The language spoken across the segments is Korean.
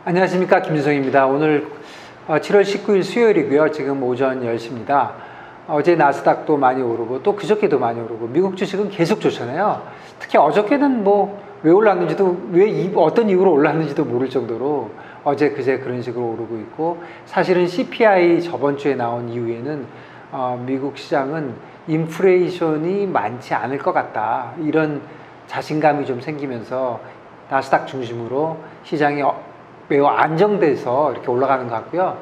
안녕하십니까, 김준성입니다. 오늘 7월 19일 수요일이고요. 지금 오전 10시입니다. 어제 나스닥도 많이 오르고 또 그저께도 많이 오르고 미국 주식은 계속 좋잖아요. 특히 어저께는 뭐 왜 올랐는지도 어떤 이유로 올랐는지도 모를 정도로 어제 그제 그런 식으로 오르고 있고, 사실은 CPI 저번 주에 나온 이후에는 미국 시장은 인플레이션이 많지 않을 것 같다, 이런 자신감이 좀 생기면서 나스닥 중심으로 시장이 매우 안정돼서 이렇게 올라가는 것 같고요.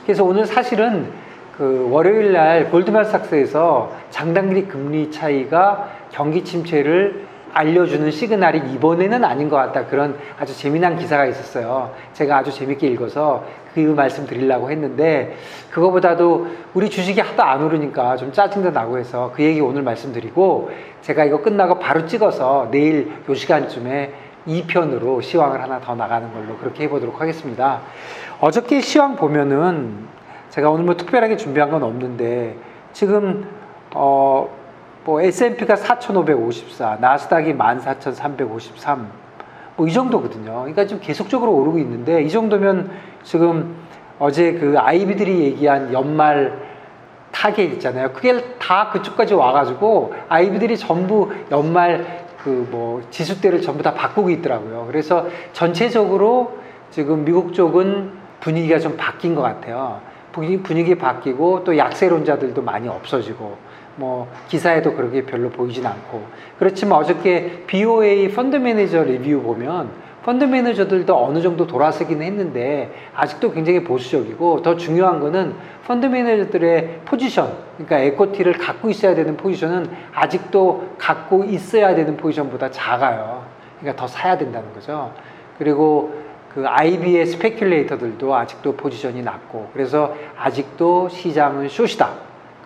그래서 오늘 사실은 그 월요일 날 골드만삭스에서 장단기 금리 차이가 경기 침체를 알려주는 시그널이 이번에는 아닌 것 같다, 그런 아주 재미난 기사가 있었어요. 제가 아주 재밌게 읽어서 그 말씀 드리려고 했는데, 그거보다도 우리 주식이 하도 안 오르니까 좀 짜증도 나고 해서 그 얘기 오늘 말씀드리고, 제가 이거 끝나고 바로 찍어서 내일 요 시간쯤에 2편으로 시황을 하나 더 나가는 걸로 그렇게 해보도록 하겠습니다. 어저께 시황 보면은 제가 오늘 뭐 특별하게 준비한 건 없는데, 지금 뭐 S&P가 4,554, 나스닥이 14,353, 뭐 이 정도거든요. 그러니까 지금 계속적으로 오르고 있는데, 이 정도면 지금 어제 그 아이비들이 얘기한 연말 타겟 있잖아요. 그게 다 그쪽까지 와가지고 아이비들이 전부 연말 그 뭐 지수대를 전부 다 바꾸고 있더라고요. 그래서 전체적으로 지금 미국 쪽은 분위기가 좀 바뀐 것 같아요. 분위기 바뀌고 또 약세론자들도 많이 없어지고, 뭐 기사에도 그렇게 별로 보이진 않고. 그렇지만 어저께 BOA 펀드 매니저 리뷰 보면 펀드 매니저들도 어느 정도 돌아서긴 했는데 아직도 굉장히 보수적이고, 더 중요한 거는 펀드 매니저들의 포지션, 그러니까 에코티를 갖고 있어야 되는 포지션은 아직도 갖고 있어야 되는 포지션보다 작아요. 그러니까 더 사야 된다는 거죠. 그리고 그 IB의 스페큘레이터들도 아직도 포지션이 낮고, 그래서 아직도 시장은 숏이다,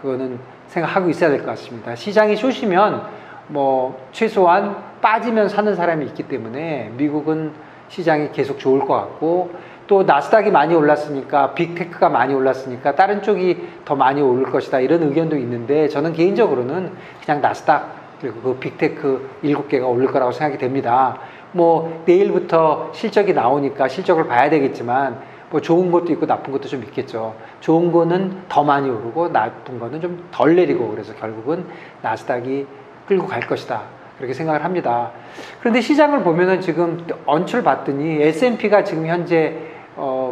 그거는 생각하고 있어야 될 것 같습니다. 시장이 숏이면 뭐 최소한 빠지면 사는 사람이 있기 때문에 미국은 시장이 계속 좋을 것 같고, 또 나스닥이 많이 올랐으니까, 빅테크가 많이 올랐으니까 다른 쪽이 더 많이 오를 것이다, 이런 의견도 있는데, 저는 개인적으로는 그냥 나스닥 그리고 그 빅테크 7개가 오를 거라고 생각이 됩니다. 뭐 내일부터 실적이 나오니까 실적을 봐야 되겠지만, 뭐 좋은 것도 있고 나쁜 것도 좀 있겠죠. 좋은 거는 더 많이 오르고 나쁜 거는 좀 덜 내리고, 그래서 결국은 나스닥이 끌고 갈 것이다, 그렇게 생각을 합니다. 그런데 시장을 보면은 지금 언출 봤더니 S&P가 지금 현재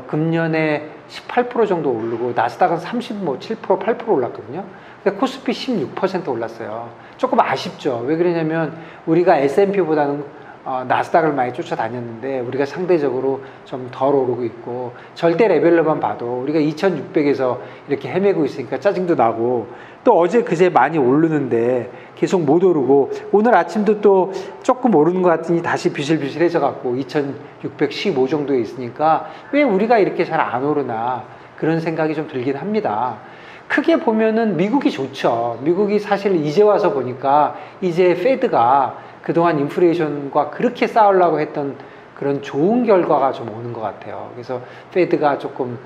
금년에 18% 정도 오르고, 나스닥은 37%, 8% 올랐거든요. 근데 코스피 16% 올랐어요. 조금 아쉽죠. 왜 그러냐면 우리가 S&P보다는 나스닥을 많이 쫓아다녔는데 우리가 상대적으로 좀 덜 오르고 있고, 절대 레벨로만 봐도 우리가 2600에서 이렇게 헤매고 있으니까 짜증도 나고, 또 어제 그제 많이 오르는데 계속 못 오르고, 오늘 아침도 또 조금 오르는 것 같으니 다시 비실비실해져 갖고 2615 정도에 있으니까 왜 우리가 이렇게 잘 안 오르나, 그런 생각이 좀 들긴 합니다. 크게 보면은 미국이 좋죠. 미국이 사실 이제 와서 보니까 이제 페드가 그동안 인플레이션과 그렇게 싸우려고 했던 그런 좋은 결과가 좀 오는 것 같아요. 그래서 페드가 조금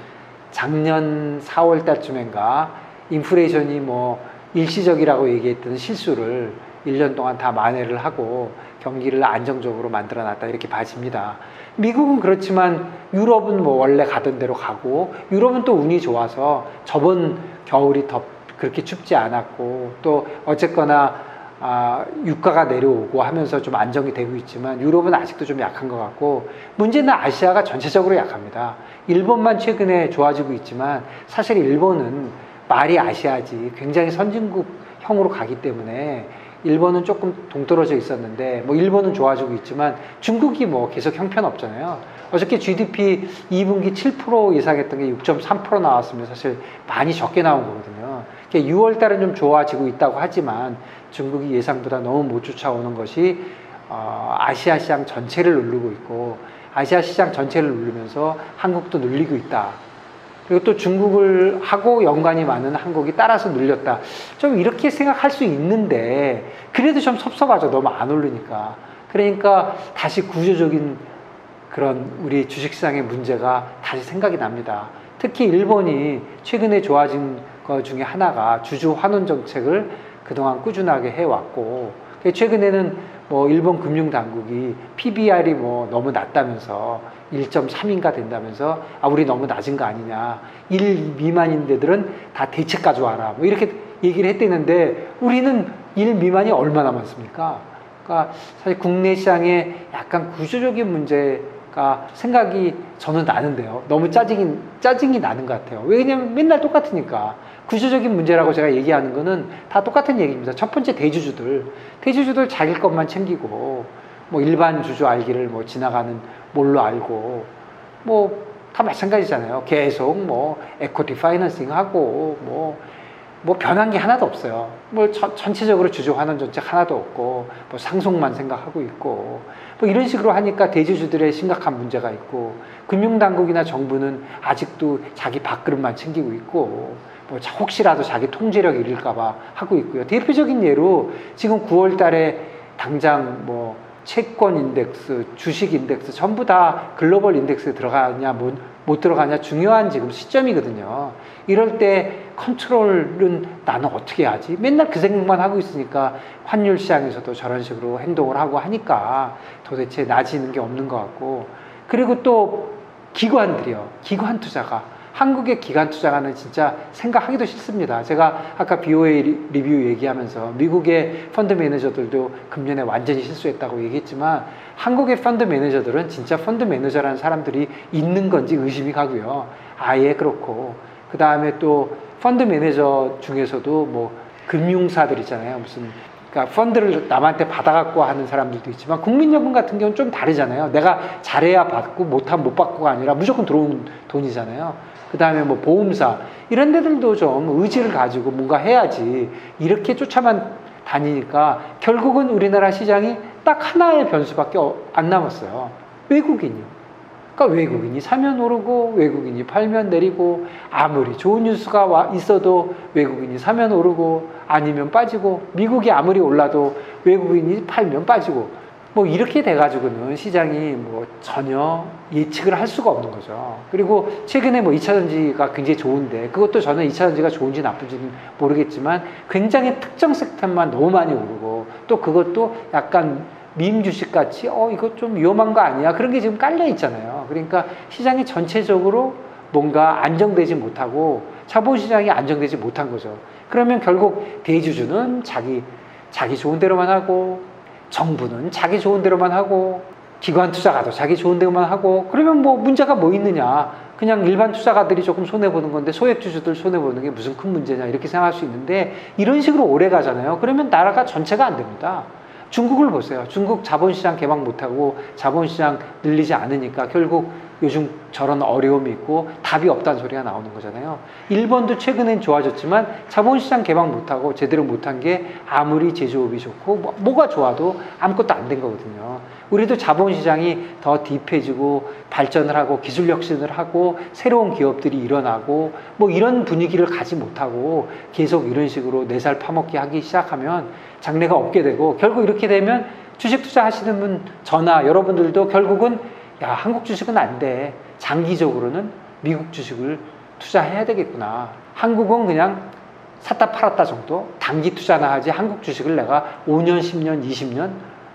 작년 4월 달쯤인가 인플레이션이 뭐 일시적이라고 얘기했던 실수를 1년 동안 다 만회를 하고 경기를 안정적으로 만들어 놨다, 이렇게 봐집니다. 미국은 그렇지만 유럽은 뭐 원래 가던 대로 가고, 유럽은 또 운이 좋아서 저번 겨울이 더 그렇게 춥지 않았고, 또 어쨌거나 유가가 내려오고 하면서 좀 안정이 되고 있지만 유럽은 아직도 좀 약한 것 같고, 문제는 아시아가 전체적으로 약합니다. 일본만 최근에 좋아지고 있지만 사실 일본은 말이 아시아지 굉장히 선진국형으로 가기 때문에 일본은 조금 동떨어져 있었는데, 뭐 일본은 좋아지고 있지만 중국이 뭐 계속 형편없잖아요. 어저께 GDP 2분기 7% 예상했던 게 6.3% 나왔으면 사실 많이 적게 나온 거거든요. 6월 달은 좀 좋아지고 있다고 하지만 중국이 예상보다 너무 못 쫓아오는 것이 아시아 시장 전체를 누르고 있고, 아시아 시장 전체를 누르면서 한국도 눌리고 있다. 그리고 또 중국을 하고 연관이 많은 한국이 따라서 눌렸다. 좀 이렇게 생각할 수 있는데, 그래도 좀 섭섭하죠. 너무 안 오르니까. 그러니까 다시 구조적인 그런 우리 주식시장의 문제가 다시 생각이 납니다. 특히 일본이 최근에 좋아진 것 중에 하나가 주주 환원 정책을 그동안 꾸준하게 해왔고, 최근에는 뭐 일본 금융당국이 PBR이 뭐 너무 낮다면서 1.3인가 된다면서 우리 너무 낮은 거 아니냐. 1 미만인 데들은 다 대책 가져와라. 뭐 이렇게 얘기를 했대는데 우리는 1 미만이 얼마나 많습니까? 그러니까 사실 국내 시장에 약간 구조적인 문제가 생각이 저는 나는데요. 너무 짜증이 나는 것 같아요. 왜냐면 맨날 똑같으니까. 구조적인 문제라고 제가 얘기하는 거는 다 똑같은 얘기입니다. 첫 번째 대주주들 자기 것만 챙기고 뭐 일반 주주 알기를 뭐 지나가는 뭘로 알고 뭐 다 마찬가지잖아요. 계속 뭐 에코티 파이낸싱 하고 뭐 변한 게 하나도 없어요. 뭐 전체적으로 주주 환원 정책 하나도 없고 뭐 상속만 생각하고 있고 뭐 이런 식으로 하니까 대주주들의 심각한 문제가 있고 금융당국이나 정부는 아직도 자기 밥그릇만 챙기고 있고 뭐 혹시라도 자기 통제력 잃을까봐 하고 있고요. 대표적인 예로 지금 9월 달에 당장 뭐 채권 인덱스, 주식 인덱스 전부 다 글로벌 인덱스에 들어가냐 못 들어가냐 중요한 지금 시점이거든요. 이럴 때 컨트롤은 나는 어떻게 하지? 맨날 그 생각만 하고 있으니까 환율 시장에서도 저런 식으로 행동을 하고 하니까 도대체 나아지는 게 없는 것 같고 그리고 또 기관들이요. 기관 투자가 한국의 기관 투자가는 진짜 생각하기도 싫습니다. 제가 아까 BOA 리뷰 얘기하면서 미국의 펀드 매니저들도 금년에 완전히 실수했다고 얘기했지만 한국의 펀드 매니저들은 진짜 펀드 매니저라는 사람들이 있는 건지 의심이 가고요. 아예 그렇고 그 다음에 또 펀드 매니저 중에서도 뭐 금융사들 있잖아요. 그러니까 펀드를 남한테 받아갖고 하는 사람들도 있지만 국민연금 같은 경우는 좀 다르잖아요. 내가 잘해야 받고 못하면 못 받고가 아니라 무조건 들어오는 돈이잖아요. 그 다음에 뭐 보험사 이런 데들도 좀 의지를 가지고 뭔가 해야지 이렇게 쫓아만 다니니까 결국은 우리나라 시장이 딱 하나의 변수밖에 안 남았어요. 외국인이요. 그러니까 외국인이 사면 오르고 외국인이 팔면 내리고 아무리 좋은 뉴스가 있어도 외국인이 사면 오르고 아니면 빠지고 미국이 아무리 올라도 외국인이 팔면 빠지고 뭐 이렇게 돼가지고는 시장이 뭐 전혀 예측을 할 수가 없는 거죠. 그리고 최근에 뭐 2차전지가 굉장히 좋은데 그것도 저는 2차전지가 좋은지 나쁜지는 모르겠지만 굉장히 특정 섹터만 너무 많이 오르고 또 그것도 약간 밈 주식같이 이거 좀 위험한 거 아니야? 그런 게 지금 깔려 있잖아요. 그러니까 시장이 전체적으로 뭔가 안정되지 못하고 자본시장이 안정되지 못한 거죠. 그러면 결국 대주주는 자기 좋은 대로만 하고 정부는 자기 좋은 대로만 하고 기관 투자가도 자기 좋은 대로만 하고 그러면 뭐 문제가 뭐 있느냐 그냥 일반 투자가들이 조금 손해보는 건데 소액주주들 손해보는 게 무슨 큰 문제냐 이렇게 생각할 수 있는데 이런 식으로 오래 가잖아요. 그러면 나라가 전체가 안 됩니다. 중국을 보세요. 중국 자본시장 개방 못하고 자본시장 늘리지 않으니까 결국 요즘 저런 어려움이 있고 답이 없다는 소리가 나오는 거잖아요. 일본도 최근엔 좋아졌지만 자본시장 개방 못하고 제대로 못한 게 아무리 제조업이 좋고 뭐가 좋아도 아무것도 안 된 거거든요. 우리도 자본시장이 더 딥해지고 발전을 하고 기술 혁신을 하고 새로운 기업들이 일어나고 뭐 이런 분위기를 가지 못하고 계속 이런 식으로 내 살 파먹기 하기 시작하면 장래가 없게 되고 결국 이렇게 되면 주식 투자 하시는 분 저나 여러분들도 결국은 야 한국 주식은 안 돼. 장기적으로는 미국 주식을 투자해야 되겠구나. 한국은 그냥 샀다 팔았다 정도 단기 투자나 하지 한국 주식을 내가 5년, 10년, 20년,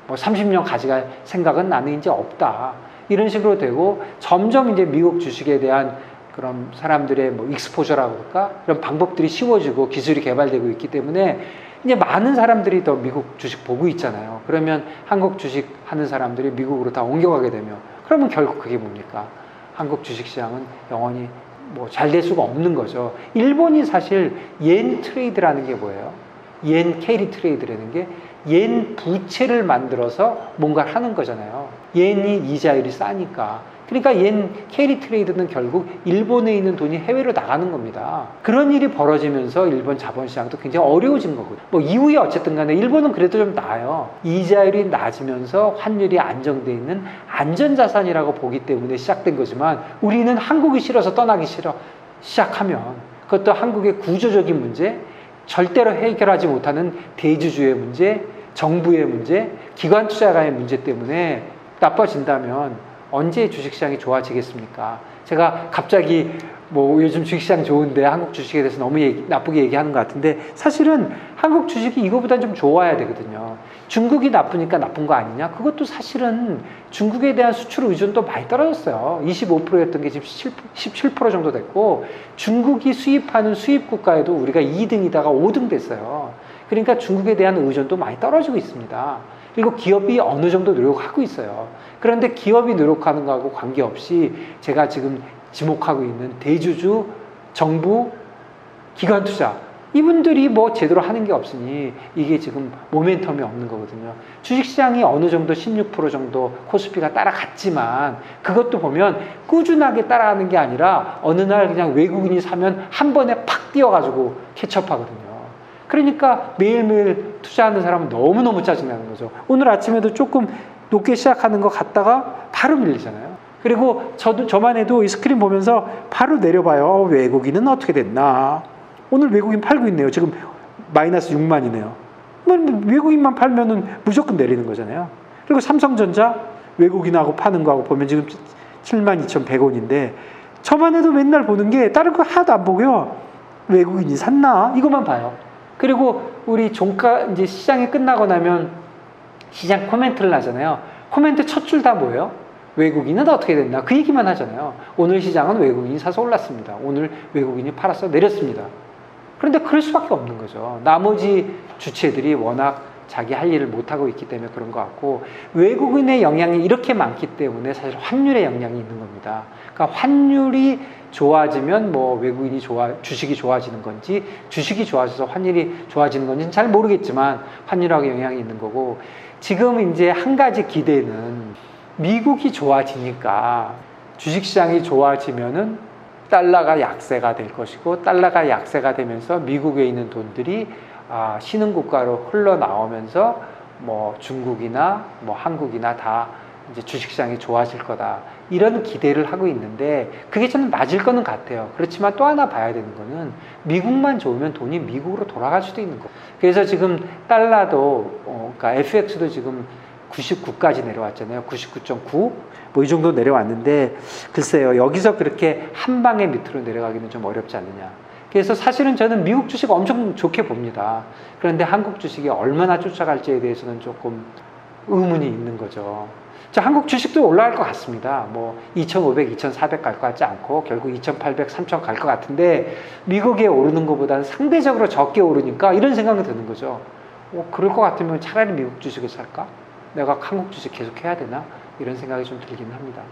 뭐 30년 가져갈 생각은 나는 이제 없다. 이런 식으로 되고 점점 이제 미국 주식에 대한 그런 사람들의 뭐 익스포저라고 할까? 이런 방법들이 쉬워지고 기술이 개발되고 있기 때문에 이제 많은 사람들이 더 미국 주식 보고 있잖아요. 그러면 한국 주식 하는 사람들이 미국으로 다 옮겨가게 되면 그러면 결국 그게 뭡니까? 한국 주식시장은 영원히 뭐 잘 될 수가 없는 거죠. 일본이 사실 옌 트레이드라는 게 뭐예요? 옌 캐리 트레이드라는 게 옌 부채를 만들어서 뭔가를 하는 거잖아요. 옌이 이자율이 싸니까. 그러니까 옌 캐리 트레이드는 결국 일본에 있는 돈이 해외로 나가는 겁니다. 그런 일이 벌어지면서 일본 자본시장도 굉장히 어려워진 거거든요. 뭐 이후에 어쨌든 간에 일본은 그래도 좀 나아요. 이자율이 낮으면서 환율이 안정돼 있는 안전자산이라고 보기 때문에 시작된 거지만 우리는 한국이 싫어서 떠나기 싫어 시작하면 그것도 한국의 구조적인 문제, 절대로 해결하지 못하는 대주주의 문제, 정부의 문제, 기관 투자가의 문제 때문에 나빠진다면 언제 주식시장이 좋아지겠습니까? 제가 갑자기 뭐 요즘 주식시장 좋은데 한국 주식에 대해서 너무 나쁘게 얘기하는 것 같은데 사실은 한국 주식이 이거보다 좀 좋아야 되거든요. 중국이 나쁘니까 나쁜 거 아니냐? 그것도 사실은 중국에 대한 수출 의존도 많이 떨어졌어요. 25%였던 게 지금 17% 정도 됐고, 중국이 수입하는 수입 국가에도 우리가 2등이다가 5등 됐어요. 그러니까 중국에 대한 의존도 많이 떨어지고 있습니다. 그리고 기업이 어느 정도 노력하고 있어요. 그런데 기업이 노력하는 거하고 관계없이 제가 지금 지목하고 있는 대주주, 정부, 기관 투자, 이분들이 뭐 제대로 하는 게 없으니 이게 지금 모멘텀이 없는 거거든요. 주식시장이 어느 정도 16% 정도 코스피가 따라갔지만 그것도 보면 꾸준하게 따라가는 게 아니라 어느 날 그냥 외국인이 사면 한 번에 팍 뛰어가지고 캐치업하거든요. 그러니까 매일매일 투자하는 사람은 너무너무 짜증나는 거죠. 오늘 아침에도 조금 높게 시작하는 거 갔다가 바로 밀리잖아요. 그리고 저만 해도 이 스크린 보면서 바로 내려봐요. 외국인은 어떻게 됐나? 오늘 외국인 팔고 있네요. 지금 마이너스 6만이네요. 외국인만 팔면은 무조건 내리는 거잖아요. 그리고 삼성전자 외국인하고 파는 거하고 보면 지금 72,100원인데 저만 해도 맨날 보는 게 다른 거 하나도 안 보고요. 외국인이 샀나? 이것만 봐요. 그리고 우리 이제 시장이 끝나고 나면 시장 코멘트를 하잖아요. 코멘트 첫 줄 다 뭐예요? 외국인은 어떻게 됐나? 그 얘기만 하잖아요. 오늘 시장은 외국인이 사서 올랐습니다. 오늘 외국인이 팔아서 내렸습니다. 그런데 그럴 수밖에 없는 거죠. 나머지 주체들이 워낙 자기 할 일을 못하고 있기 때문에 그런 것 같고, 외국인의 영향이 이렇게 많기 때문에 사실 환율의 영향이 있는 겁니다. 그러니까 환율이 좋아지면 뭐 외국인이 주식이 좋아지는 건지, 주식이 좋아져서 환율이 좋아지는 건지는 잘 모르겠지만 환율하고 영향이 있는 거고, 지금 이제 한 가지 기대는 미국이 좋아지니까 주식시장이 좋아지면은 달러가 약세가 될 것이고, 달러가 약세가 되면서 미국에 있는 돈들이 신흥국가로 흘러나오면서 뭐 중국이나 뭐 한국이나 다 이제 주식시장이 좋아질 거다, 이런 기대를 하고 있는데 그게 저는 맞을 거는 같아요. 그렇지만 또 하나 봐야 되는 거는 미국만 좋으면 돈이 미국으로 돌아갈 수도 있는 거. 그래서 지금 달러도 그러니까 FX도 지금 99까지 내려왔잖아요. 99.9 뭐 이 정도 내려왔는데, 글쎄요, 여기서 그렇게 한 방에 밑으로 내려가기는 좀 어렵지 않느냐. 그래서 사실은 저는 미국 주식 엄청 좋게 봅니다. 그런데 한국 주식이 얼마나 쫓아갈지에 대해서는 조금 의문이 있는 거죠. 한국 주식도 올라갈 것 같습니다. 뭐 2,500, 2,400 갈 것 같지 않고 결국 2,800, 3,000 갈 것 같은데, 미국에 오르는 것보다는 상대적으로 적게 오르니까 이런 생각이 드는 거죠. 그럴 것 같으면 차라리 미국 주식을 살까? 내가 한국 주식 계속 해야 되나? 이런 생각이 좀 들긴 합니다.